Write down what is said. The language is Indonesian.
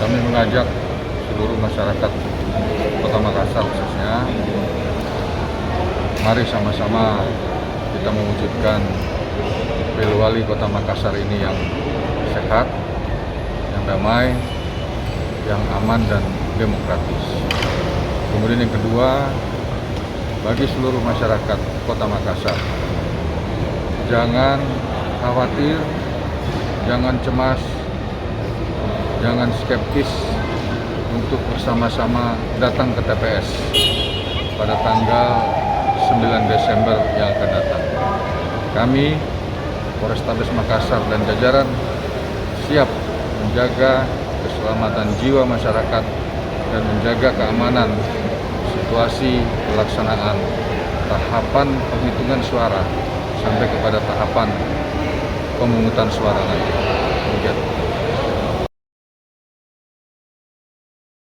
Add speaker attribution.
Speaker 1: Kami mengajak seluruh masyarakat Kota Makassar khususnya, mari sama-sama kita mewujudkan Pilwali Kota Makassar ini yang sehat, yang damai, yang aman dan demokratis. Kemudian yang kedua, bagi seluruh masyarakat Kota Makassar, jangan khawatir, jangan cemas, jangan skeptis untuk bersama-sama datang ke TPS pada tanggal 9 Desember yang akan datang. Kami, Polrestabes Makassar dan jajaran siap menjaga keselamatan jiwa masyarakat dan menjaga keamanan situasi pelaksanaan tahapan penghitungan suara sampai kepada tahapan pemungutan suara nanti. Demikian.